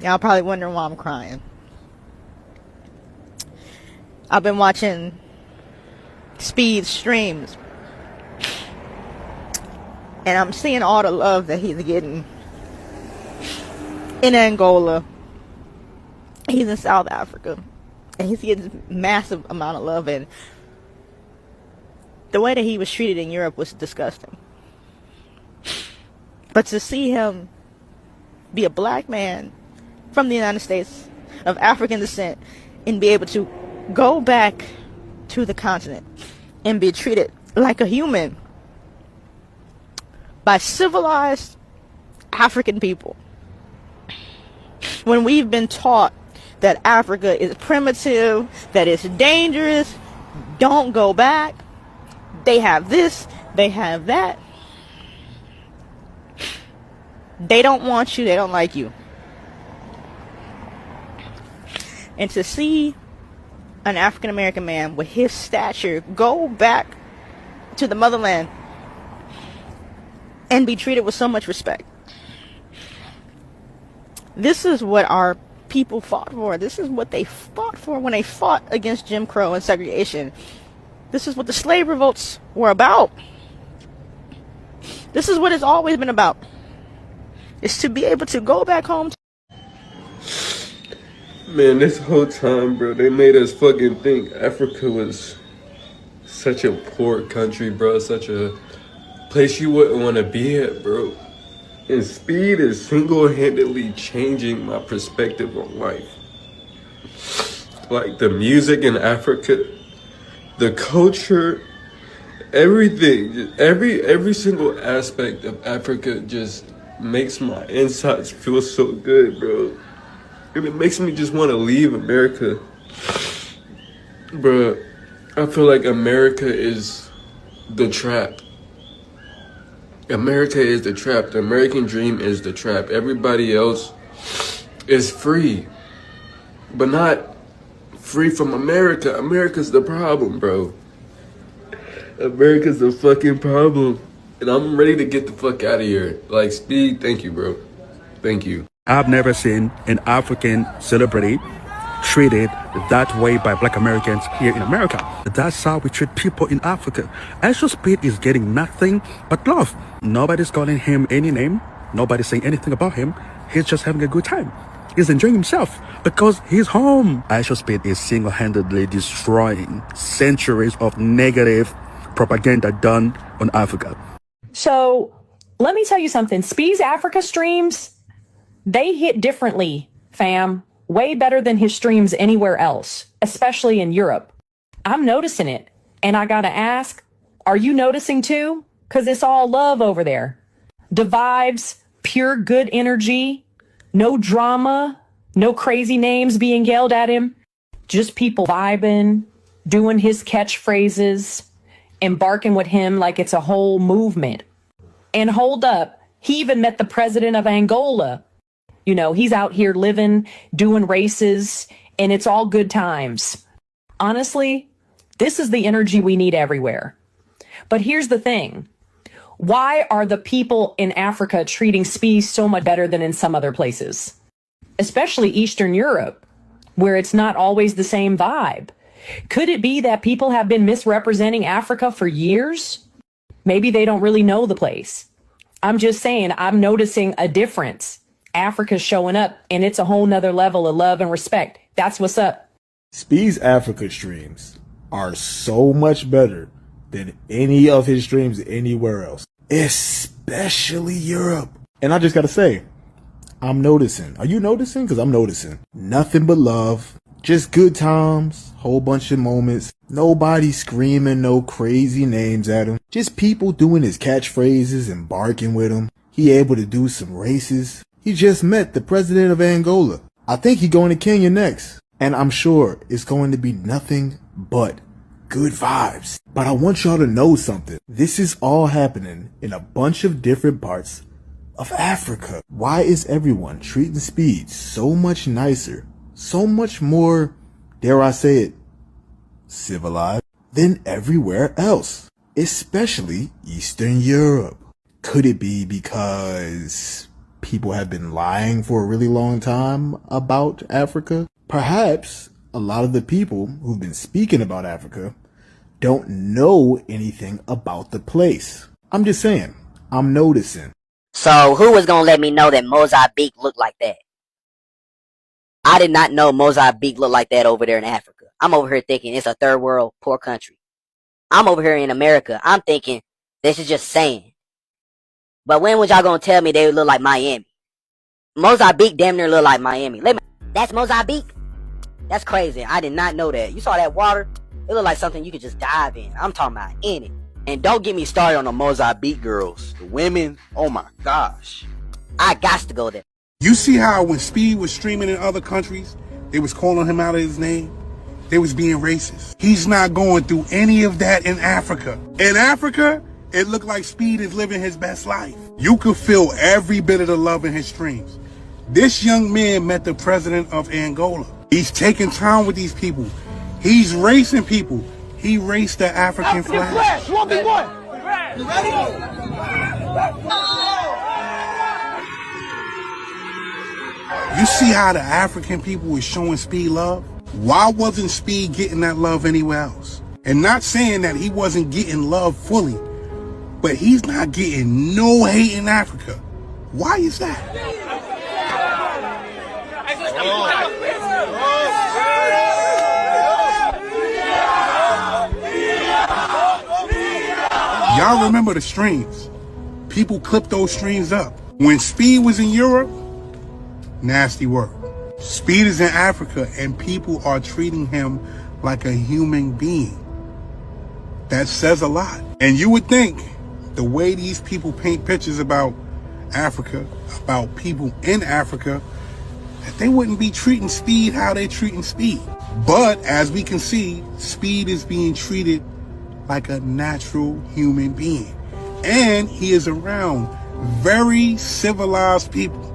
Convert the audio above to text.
Y'all probably wondering why I'm crying. I've been watching Speed streams, and I'm seeing all the love that he's getting in Angola. He's in South Africa, and he's getting massive amount of love, and the way that he was treated in Europe was disgusting. But to see him be a black man from the United States of African descent and be able to go back to the continent and be treated like a human by civilized African people, when we've been taught that Africa is primitive, that it's dangerous, don't go back, they have this, they have that, they don't want you, they don't like you. And to see an African American man with his stature go back to the motherland and be treated with so much respect. This is what our people fought for. This is what they fought for when they fought against Jim Crow and segregation. This is what the slave revolts were about. This is what it's always been about. It's to be able to go back home. Man, this whole time, bro, they made us fucking think Africa was such a poor country, bro. Such a place you wouldn't want to be at, bro. And Speed is single-handedly changing my perspective on life. Like the music in Africa, the culture, everything, every single aspect of Africa just makes my insides feel so good, bro. And it makes me just want to leave America. Bro, I feel like America is the trap. America is the trap. The American dream is the trap. Everybody else is free. But not free from America. America's the problem, bro. America's the fucking problem. And I'm ready to get the fuck out of here. Like, Speed, thank you, bro. Thank you. I've never seen an African celebrity treated that way by black Americans here in America. That's how we treat people in Africa. Ishowspeed is getting nothing but love. Nobody's calling him any name. Nobody's saying anything about him. He's just having a good time. He's enjoying himself because he's home. Ishowspeed is single-handedly destroying centuries of negative propaganda done on Africa. So let me tell you something. Speed's Africa streams, they hit differently, fam. Way better than his streams anywhere else, especially in Europe. I'm noticing it. And I gotta ask, are you noticing too? Because it's all love over there. The vibes, pure good energy, no drama, no crazy names being yelled at him. Just people vibing, doing his catchphrases, embarking with him like it's a whole movement. And hold up, he even met the president of Angola. You know, he's out here living, doing races, and it's all good times. Honestly, this is the energy we need everywhere. But here's the thing. Why are the people in Africa treating Speed so much better than in some other places? Especially Eastern Europe, where it's not always the same vibe. Could it be that people have been misrepresenting Africa for years? Maybe they don't really know the place. I'm just saying, I'm noticing a difference. Africa's showing up, and it's a whole nother level of love and respect. That's what's up. Speed's Africa streams are so much better than any of his streams anywhere else, especially Europe. And I just gotta say, I'm noticing. Are you noticing? Because I'm noticing. Nothing but love, just good times, whole bunch of moments. Nobody screaming no crazy names at him. Just people doing his catchphrases and barking with him. He able to do some races. He just met the president of Angola. I think he going to Kenya next. And I'm sure it's going to be nothing but good vibes. But I want y'all to know something. This is all happening in a bunch of different parts of Africa. Why is everyone treating Speed so much nicer, so much more, dare I say it, civilized than everywhere else, especially Eastern Europe? Could it be because people have been lying for a really long time about Africa. Perhaps a lot of the people who've been speaking about Africa don't know anything about the place. I'm just saying, I'm noticing. So who was gonna let me know that Mozambique looked like that? I did not know Mozambique looked like that over there in Africa. I'm over here thinking it's a third world poor country. I'm over here in America. I'm thinking this is just sand. But when was y'all gonna tell me they would look like Miami? Mozambique damn near look like Miami. That's Mozambique? That's crazy. I did not know that. You saw that water? It looked like something you could just dive in. I'm talking about in it. And don't get me started on the Mozambique girls. The women, oh my gosh. I got to go there. You see how when Speed was streaming in other countries, they was calling him out of his name? They was being racist. He's not going through any of that in Africa. In Africa, it looked like Speed is living his best life. You could feel every bit of the love in his streams. This young man met the president of Angola. He's taking time with these people. He's racing people. He raced the African flag. You see how the African people was showing Speed love? Why wasn't Speed getting that love anywhere else? And not saying that he wasn't getting love fully, but he's not getting no hate in Africa. Why is that? Y'all remember the streams. People clipped those streams up. When Speed was in Europe, nasty work. Speed is in Africa and people are treating him like a human being. That says a lot. And you would think the way these people paint pictures about Africa, about people in Africa, that they wouldn't be treating Speed how they're treating Speed. But as we can see, Speed is being treated like a natural human being. And he is around very civilized people.